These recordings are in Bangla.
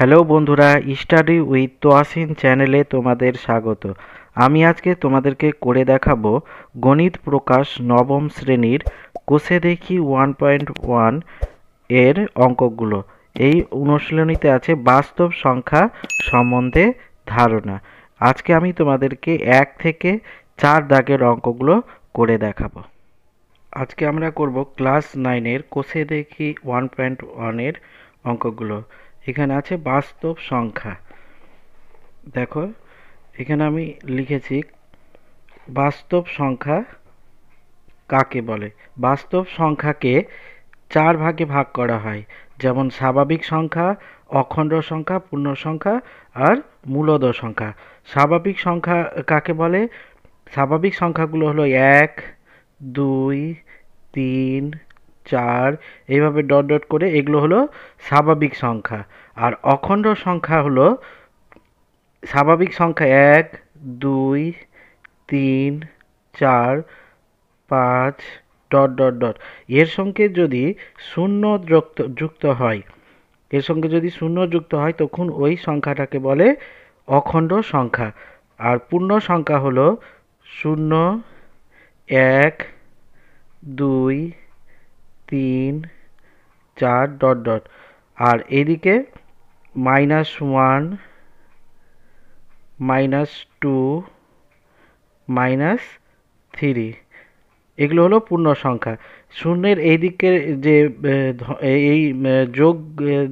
হ্যালো বন্ধুরা, স্টাডি উইথ তোয়াসিন চ্যানেলে তোমাদের স্বাগত। আমি আজকে তোমাদেরকে করে দেখাবো গণিত প্রকাশ নবম শ্রেণীর কোষে দেখি 1.1 এর অঙ্কগুলো। এই অনুশীলনীতে আছে বাস্তব সংখ্যা সম্বন্ধে ধারণা। আজকে আমি তোমাদেরকে 1 থেকে 4 দাগের অঙ্কগুলো করে দেখাবো। আজকে আমরা করব ক্লাস 9-এর কোষে দেখি 1.1 এর অঙ্কগুলো। এখানে আছে বাস্তব সংখ্যা। দেখো, এখানে আমি লিখেছি বাস্তব সংখ্যা কাকে বলে। বাস্তব সংখ্যাকে 4 ভাগে ভাগ করা হয়, যেমন স্বাভাবিক সংখ্যা, অখণ্ড সংখ্যা, পূর্ণ সংখ্যা আর মূলদ সংখ্যা। স্বাভাবিক সংখ্যা কাকে বলে? স্বাভাবিক সংখ্যাগুলো হলো 1, 2, 3, 4 এইভাবে ডট ডট করে, এগুলো হলো স্বাভাবিক সংখ্যা। আর অখণ্ড সংখ্যা হলো স্বাভাবিক সংখ্যা 1, 2, 3, 4, 5 ডট ডট ডট। এর সঙ্গে যদি শূন্য যুক্ত হয়, এর সঙ্গে যদি শূন্য যুক্ত হয় তখন ওই সংখ্যাটাকে বলে অখণ্ড সংখ্যা। আর পূর্ণ সংখ্যা হলো 0, 1, 2, 3, 4 ডট ডট। আর এদিকে -1, -2, -3 এগুলো হলো পূর্ণ সংখ্যা। শূন্যের এই দিকের যে এই যোগ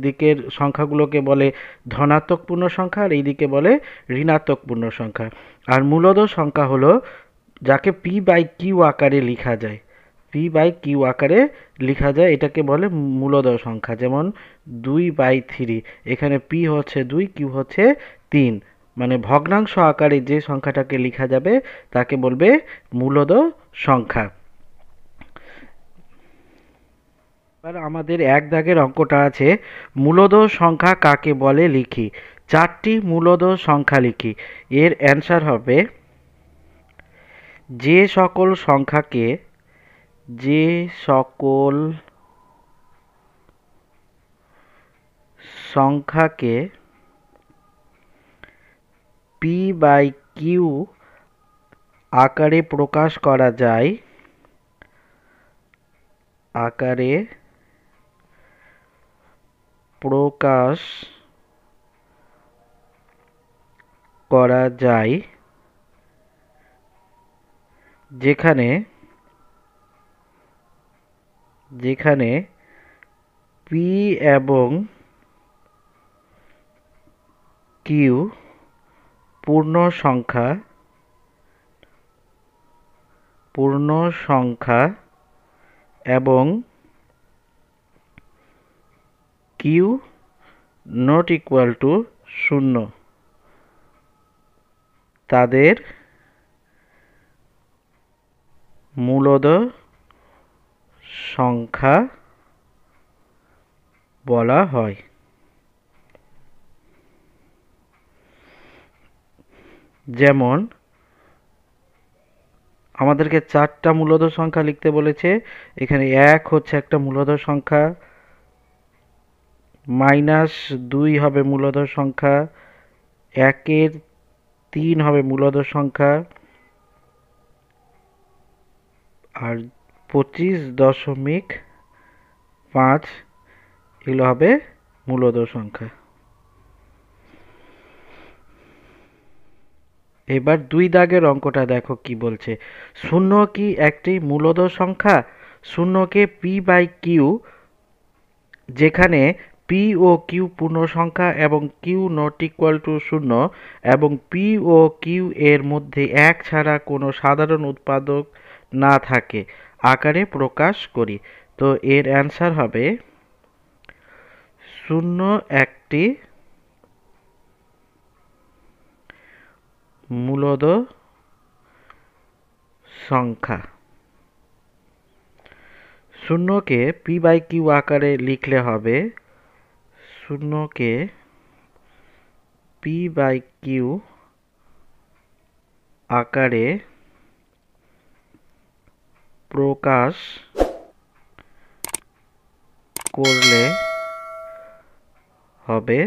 দিকের সংখ্যাগুলোকে বলে ধনাত্মক পূর্ণ সংখ্যা, আর এই দিকে বলে ঋণাত্মক পূর্ণ সংখ্যা। আর মূলদ সংখ্যা হলো যাকে p/q আকারে লেখা যায়। p/q আকারে লেখা যায়, এটাকে বলে মূলদ সংখ্যা। যেমন 2/3, এখানে p হচ্ছে 2, q হচ্ছে 3, মানে ভগ্নাংশ আকারে যে সংখ্যাটাকে লেখা যাবে তাকে বলবে মূলদ সংখ্যা। এবার আমাদের 1 দাগের অঙ্কটা আছে মূলদ সংখ্যা কাকে বলে লিখি। 4টি মূলদ সংখ্যা লিখি। এর অ্যান্সার হবে যে সকল সংখ্যাকে p/q আকারে প্রকাশ করা যায়, যেখানে p এবং q পূর্ণ সংখ্যা এবং q not equal to 0, তাদের মূলদ সংখ্যা বলা হয়। যেমন আমাদেরকে 4টা মূলদ সংখ্যা লিখতে বলেছে। এখানে 1 হচ্ছে একটা মূলদ সংখ্যা, -2 হবে মূলদ সংখ্যা, 1-এর 3 হবে মূলদ সংখ্যা, আর 25.5 এগুলো হবে মূলদ সংখ্যা। এবার 2 দাগের অঙ্কটা দেখো কি বলছে। 0 কি একটি মূলদ সংখ্যা? 0কে p/q, যেখানে p ও q পূর্ণ সংখ্যা এবং q not equal to 0 এবং p ও q এর মধ্যে 1 ছাড়া কোনো সাধারণ উৎপাদক না থাকে, আকারে প্রকাশ করি। তো এর অ্যান্সার হবে 0 একটি মূলদ সংখ্যা। 0কে p/q আকারে লিখলে হবে 0কে p/q আকারে প্রকাশ করলে হবে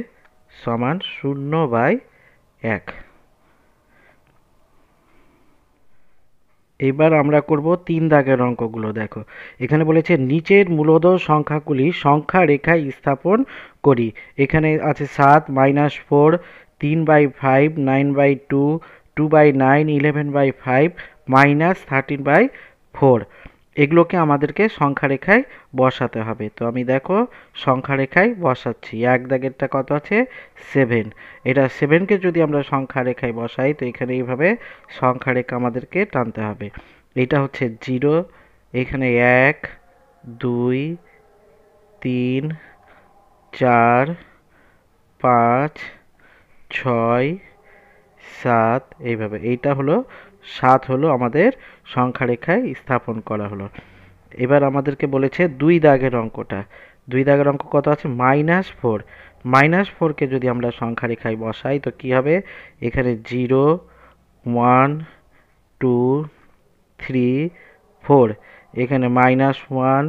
সমান 0/1। এবার আমরা করব 3 দাগের অঙ্কগুলো। দেখো এখানে বলেছে নিচের মূলদ সংখ্যাগুলি সংখ্যা রেখায় স্থাপন করি। এখানে আছে 7 -4, 3/5, 9/2, 2/9, 11/5, -13/4। এগুলোকে আমাদেরকে সংখ্যা রেখায় বসাতে হবে। তো আমি দেখো সংখ্যা রেখায় বসাচ্ছি। 1 দাগেরটা কত আছে 7। এটা 7কে যদি আমরা সংখ্যা রেখায় বসাই তো এখানে এইভাবে সংখ্যা রেখা আমাদেরকে টানতে হবে। এটা হচ্ছে 0, এখানে 1, 2, 3, 4, 5, 6, 7 এইভাবে। এইটা হলো 7 হলো আমাদের সংখ্যা রেখায় স্থাপন করা হলো। এবার আমাদেরকে বলেছে 2 দাগের অঙ্কটা। 2 দাগের অঙ্ক কত আছে -4। -4কে যদি আমরা সংখ্যা রেখায় বসাই তো কি হবে, এখানে 0, 1, 2, 3, 4, এখানে -1,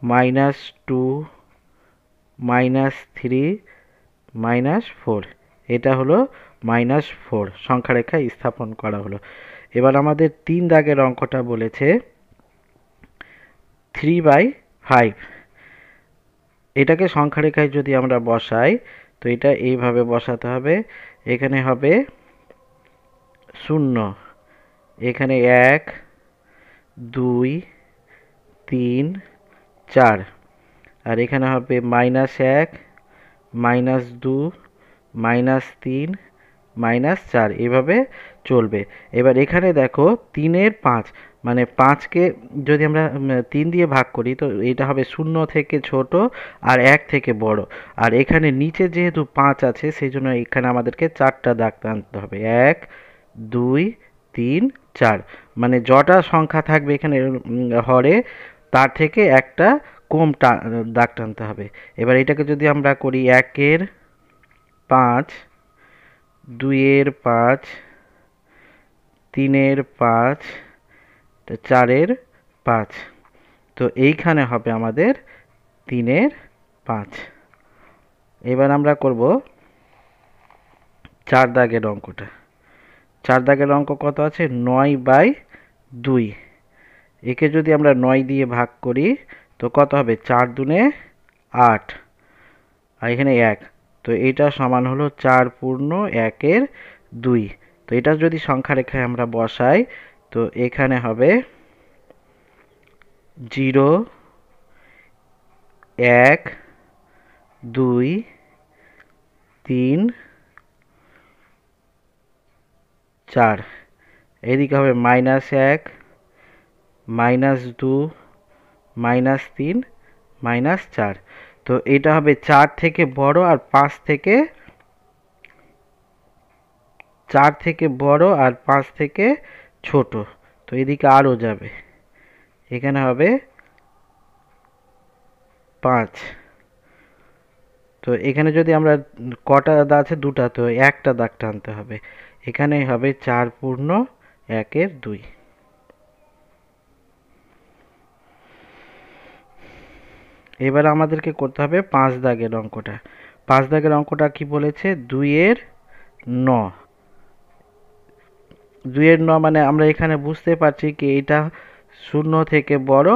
-2, -3, -4। এটা হলো -4 সংখ্যা রেখায় স্থাপন করা হলো। এবার আমাদের 3 দাগের অঙ্কটা বলেছে 3/5। এটাকে সংখ্যা রেখায় যদি আমরা বসাই তো এটা এইভাবে বসাতে হবে। এখানে হবে 0, এখানে 1, 2, 3, 4, আর এখানে হবে -1, -2, -3, -4 এভাবে চলবে। এবার এখানে দেখো 3-এর 5, মানে 5কে যদি আমরা 3 দিয়ে ভাগ করি তো এটা হবে 0 থেকে ছোট আর 1 থেকে বড়। আর এখানে নিচে যেহেতু 5 আছে সেই জন্য এখানে আমাদেরকে 4টা দাগ টানতে হবে। 1, 2, 3, 4, মানে যটা সংখ্যা থাকবে এখানে হরে তার থেকে একটা কম দাগ টানতে হবে। এবার এটাকে যদি আমরা করি 1-এর 5, 2-এর 5, 3-এর 5, 4-এর 5, তো এইখানে হবে আমাদের 3-এর 5। এবার আমরা করব 4 দাগের অঙ্কটা। 4 দাগের অঙ্ক কত আছে 9/2। একে যদি আমরা 9 দিয়ে ভাগ করি তো কত হবে 4 দুনে 8, আর এখানে 1, তো এটা সমান হলো 4/1/2। তো এটা যদি সংখ্যা রেখায় আমরা বসাই তো এখানে হবে 0, 1, 2, 3, 4, এদিকে হবে -1, -2, -3, -4। তো এটা হবে 4 থেকে বড় আর 5 থেকে বড় আর 5 থেকে ছোট। তো এদিকে আরও যাবে, এখানে হবে 5। তো এখানে যদি আমরা কটা দাগ আছে 2টা, তো একটা দাগ টানতে হবে। এখানে হবে 4/1/2। এবার আমাদেরকে করতে হবে 5 দাগের অঙ্কটা। 5 দাগের অঙ্কটা কি বলেছে 2-এর 9। 2-এর 9 মানে আমরা এখানে বুঝতে পারছি কি এটা 0 থেকে বড়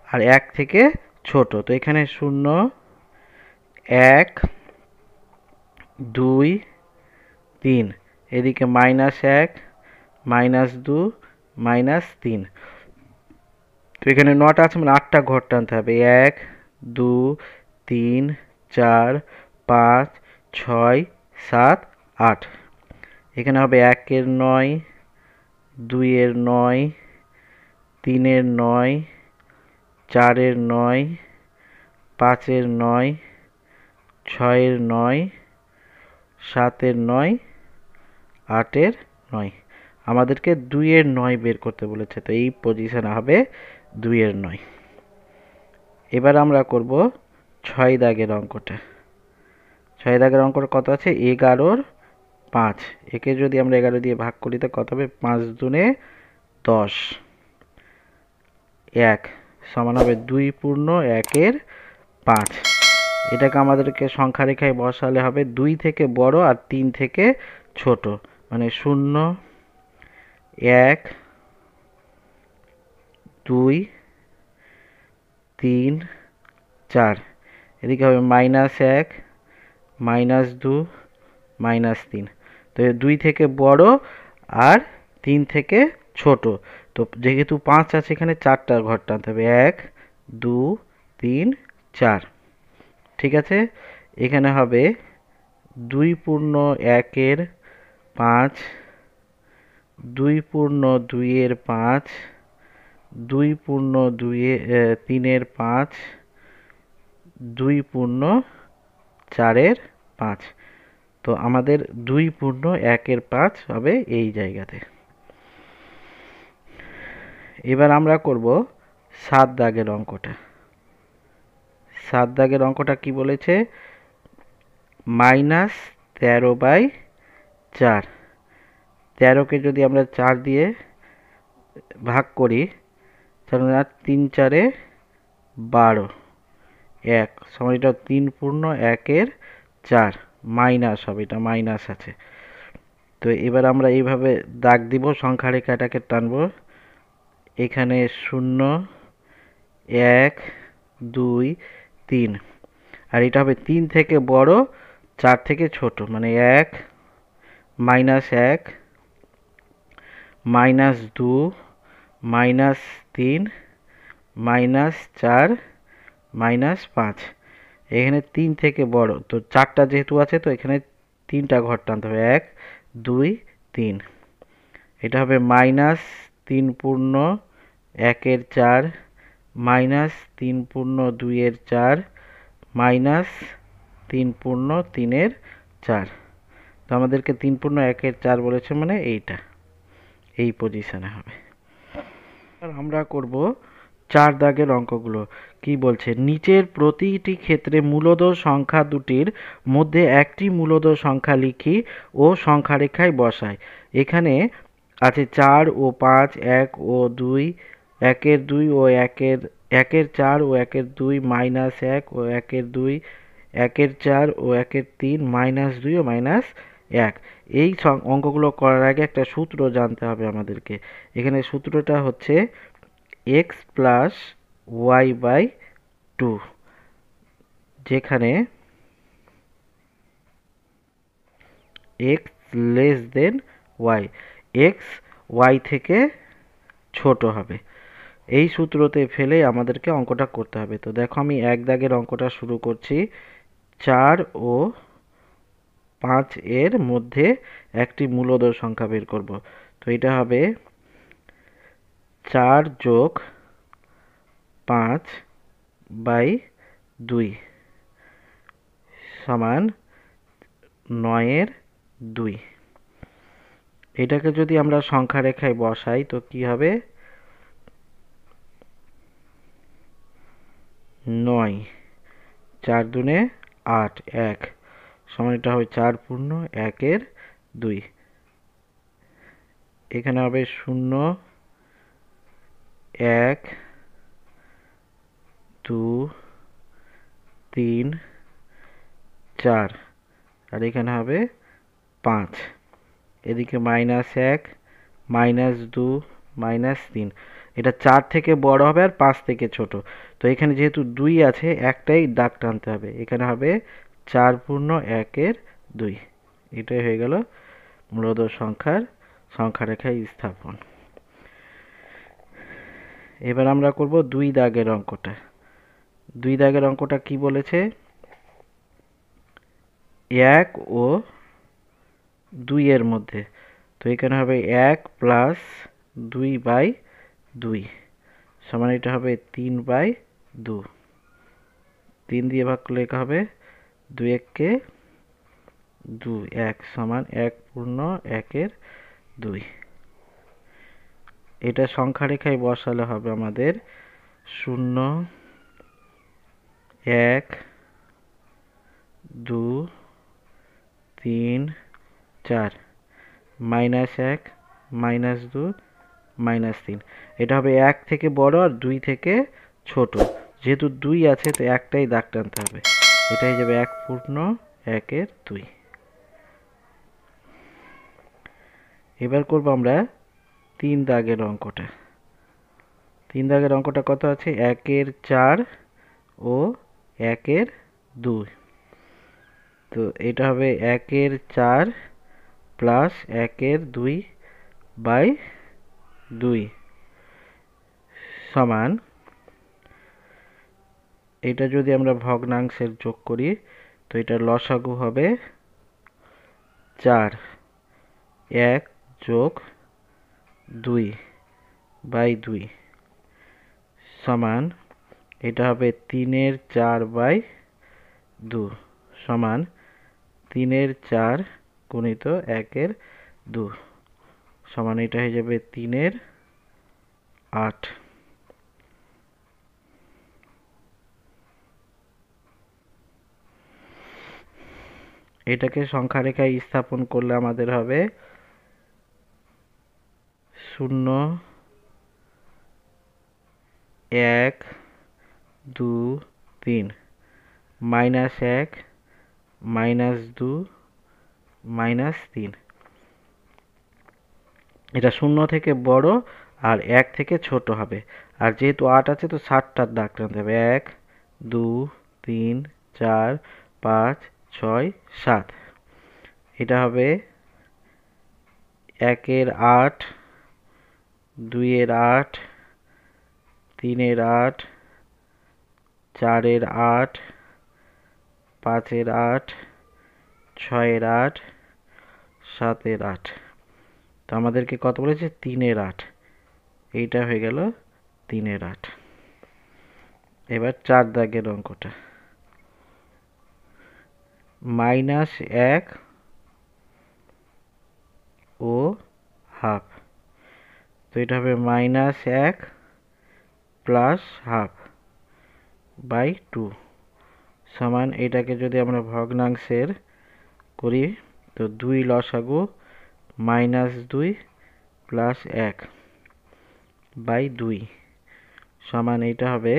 আর 1 থেকে ছোট। তো এখানে 0, 1, 2, 3, এদিকে -1, -2, -3। তো এখানে 9টা আছে মানে 8টা ঘর টানতে হবে। 1, 2, 3, 4, 5, 6, 7, 8। এখানে হবে 1-এর 9, 2-এর 9, 3-এর 9, 4-এর 9, 5-এর 9, 6-এর 9, 7-এর 9, 8-এর 9। আমাদেরকে 2-এর 9 বের করতে বলেছে, তো এই পজিশনে হবে 2-এর 9। এবার আমরা করব 6 দাগের অঙ্কটা। 6 দাগের অঙ্কটা কত আছে 11-র 5। একে যদি আমরা 11 দিয়ে ভাগ করি তো কত হবে 5 দুনে 10, 1 সমান হবে 2/1/5। এটাকে আমাদেরকে সংখ্যা রেখায় বসালে হবে 2 থেকে বড় আর 3 থেকে ছোট, মানে 0, 1, 2, 3, 4। এদিকে হবে -1, -2, -3। তো 2 থেকে বড় আর 3 থেকে ছোট। তো যেহেতু 5 আছে এখানে 4টা ঘর টানতে হবে, 1, 2, 3, 4। ঠিক আছে, এখানে হবে 2 পূর্ণ 1 এর 5, 2 পূর্ণ 2 এর 5, 2 পূর্ণ 3 এর 5, 2 পূর্ণ 4 এর 5। তো আমাদের 2 পূর্ণ 1 এর 5 হবে এই জায়গাতে। এবার আমরা করব 7 দাগের অঙ্কটা। 7 দাগের অঙ্কটা কি বলেছে? -13/4। 13কে যদি আমরা 4 দিয়ে ভাগ করি, তাহলে 3 4-এ 12, 1 সমান এটা 3 পূর্ণ 1 এর 4, মাইনাস হবে, এটা মাইনাস আছে। তো এবার আমরা এইভাবে দাগ দিব, সংখ্যা রেখাটাকে টানবো। এখানে 0, 1, 2, 3, আর এটা হবে 3 থেকে বড় 4 থেকে ছোট, মানে 1, -1, -2, -3, -4, -5। এখানে 3 থেকে বড়, তো 4টা যেহেতু আছে তো এখানে 3টা ঘর টানতে হবে, 1, 2, 3। এটা হবে -3 পূর্ণ 1 এর 4, -3 পূর্ণ 2 এর 4, -3 পূর্ণ 3 এর 4। তো আমাদেরকে 3 পূর্ণ 1 এর 4 বলেছে, মানে এইটা এই পজিশনে হবে। আর আমরা করব 4 দাগের অঙ্কগুলো। কি বলছে? নিচের প্রতিটি ক্ষেত্রে মূলদ সংখ্যা দুটির মধ্যে একটি মূলদ সংখ্যা লিখি ও সংখ্যা রেখায় বসাই। এখানে আছে 4 ও 5, 1 ও 2, 1 এর 2 ও 1 এর 4 ও 1 এর 2, -1 ও 1 এর 2, 1 এর 4 ও 1 এর 3, -2 ও -1। এই অঙ্কগুলো করার আগে একটা সূত্র জানতে হবে আমাদেরকে। এখানে সূত্রটা হচ্ছে x প্লাস y বাই 2, যেখানে x less than y, x y থেকে ছোট হবে। এই সূত্রতে ফেলে আমাদেরকে অঙ্কটা করতে হবে। তো দেখো, আমি 1 দাগের অঙ্কটা শুরু করছি। 4 ও 5 এর মধ্যে একটি মূলদ সংখ্যা বের করব। তো এটা হবে 4 যোগ 5 বাই 2 সমান 9 এর 2। এটাকে যদি আমরা সংখ্যা রেখায় বসাই তো কি হবে? 9, 4 দুনে 8, 1 সমান এটা হবে 4 পূর্ণ 1 এর 2। এখানে হবে 0, 1, 2, 3, 4, আর এখানে হবে 5। এদিকে -1, -2, -3। এটা 4 থেকে বড় হবে আর 5 থেকে ছোট। তো এখানে যেহেতু 2 আছে, একটাই দাগ টানতে হবে। এখানে হবে 4 পূর্ণ 1 এর 2। এটাই হয়ে গেল মূলদ সংখ্যার সংখ্যা রেখায় স্থাপন। এবার আমরা করব 2 দাগের অঙ্কটা। 2 দাগের অঙ্কটা কি বলেছে? 1 ও 2 এর মধ্যে। তো এখানে হবে 1 প্লাস 2 বাই 2 সমান এটা হবে 3 বাই 2। 3 দিয়ে ভাগ করলে লেখা হবে 2 1-কে 2, 1 সমান 1 পূর্ণ 1 এর 2। এটা সংখ্যা রেখায় বসালে হবে আমাদের 0, 1, 2, 3, 4, -1, -2, -3। এটা হবে 1 থেকে বড় আর 2 থেকে ছোট। যেহেতু 2 আছে তো একটাই দাগ টানতে হবে। এটা হয়ে যাবে 1/2। এবার করব আমরা 3 দাগের অঙ্কটা। 3 দাগের অঙ্কটা কত আছে? 1/4 ও 1/2। তো এটা হবে 1/4 প্লাস 1/2/2 সমান, এটা যদি আমরা ভগ্নাংশের যোগ করি তো এটার লসাগু হবে 4। 1 যোগ 2/2 সমান, এটা হবে 3/4/2 সমান 3/4 গুণিত 1/2 সমান, এটা হয়ে যাবে 3/8। এটাকে সংখ্যা রেখায় স্থাপন করলে আমাদের হবে 0 1 2 3 -1 -2 -3। এটা 0 থেকে বড় আর 1 থেকে ছোট হবে। আর যেহেতু 8 আছে তো 7টার দাগ টানতে হবে। 1 2 3 4 5 6 7। এটা হবে 1/8, 2/8, 3/8, 4/8, 5/8, 6/8, 7/8। তো আমাদেরকে কত বলেছে? 3/8। এইটা হয়ে গেল 3/8। এবার 4 দাগের অঙ্কটা। -1 ও হাফ। তো এটা হবে -1 প্লাস হাফ বাই 2 সমান, এটাকে যদি আমরা ভগ্নাংশের করি তো 2 লসাগু -2 প্লাস 1/2 সমান, এটা হবে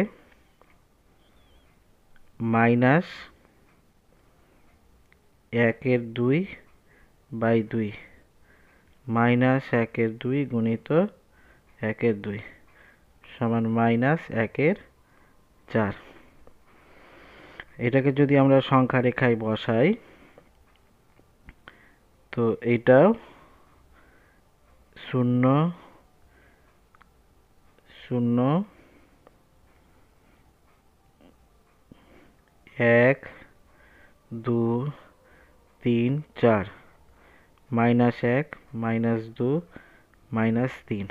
-1/2/2 -1/2 গুণিত 1/2 সমান -1/4। এটাকে যদি আমরা সংখ্যা রেখায় বসাই তো এটাও 0 0 1 2 3 4 -1 -2 -3।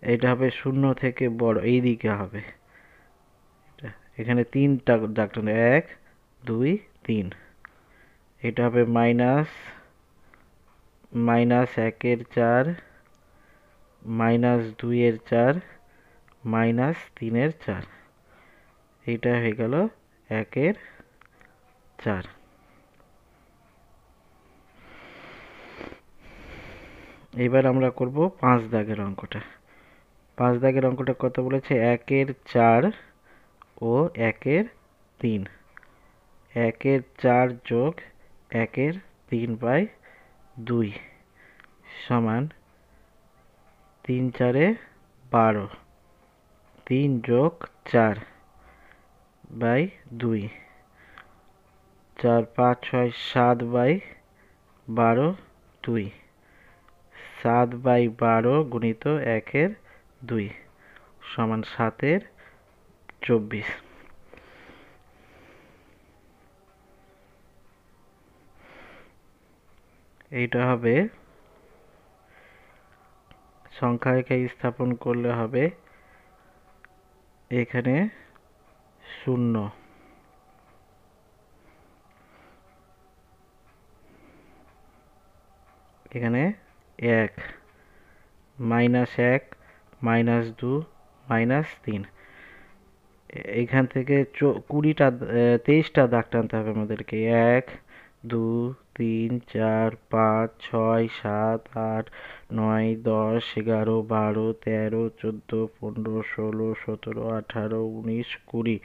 এটা হবে 0 থেকে বড়, এই দিকে হবে। এখানে 3টা দাগ টানতে 1 2 3। এটা হবে -1/4 -2/4 -3/4। এইটা হয়ে গেল 1/4। এবার আমরা করব 5 দাগের অঙ্কটা। 5 দাগের অঙ্কটা কত বলেছে? 1/4 ও 1/3। 1/4 যোগ 1/3/2 সমান 3/4 12। 3 যোগ 4/2 4 5 6 7/12 7/12 গুণিত 1/2 সমান 7/24। এইটা হবে সংখ্যা রেখায় স্থাপন করলে হবে এখানে 0, এখানে 1, -1 -2 -3। এইখান থেকে 23টা দাগ টানতে হবে আমাদেরকে। 1 2 3 4 5 6 7 8 9 10 11 12 13 14 15 16 17 18 19 20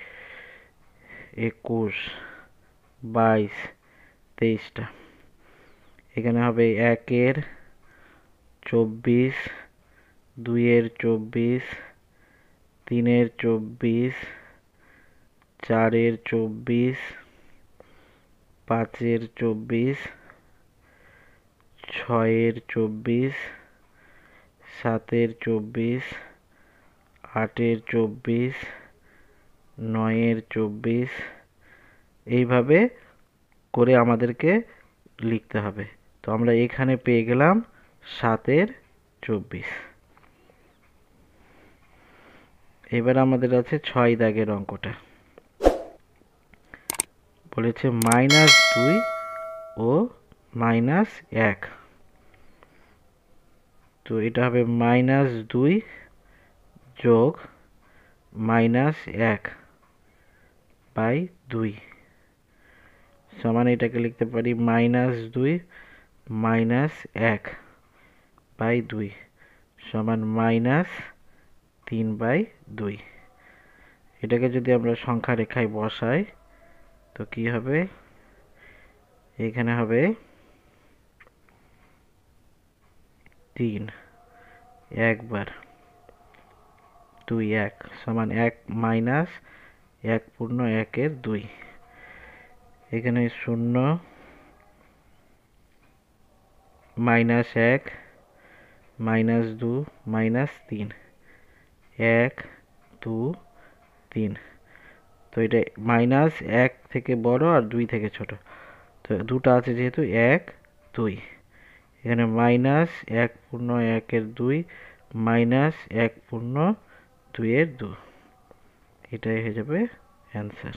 21 22 23টা। এখানে হবে 1-এর 24, 2-এর 24, 3-এর 24, 4-এর 24, 5-এর 24, 6-এর 24, 7-এর 24, 8-এর 24, 9-এর 24, এইভাবে করে আমাদেরকে লিখতে হবে। তো আমরা এখানে পেয়ে গেলাম 7-এর 24। এবার আমাদের আছে 6 দাগের অঙ্কটা। বলেছে -2 ও -1। তো এটা হবে -2 যোগ -1/2 সমান এটাকে লিখতে পারি -2 -1/2 সমান -3/2। এটাকে যদি আমরা সংখ্যা রেখায় বসাই তো কি হবে, এখানে হবে 3 একবার 2 1 সমান 1 মাইনাস 1/1/2। এখানে 0 -1 -2 -3 1 2 3। তো এটা -1 থেকে বড় আর 2 থেকে ছোট, তো দুটো আছে যেহেতু 1 2। এখানে -1/1/2 -1/2/2, এটাই হয়ে যাবে অ্যান্সার।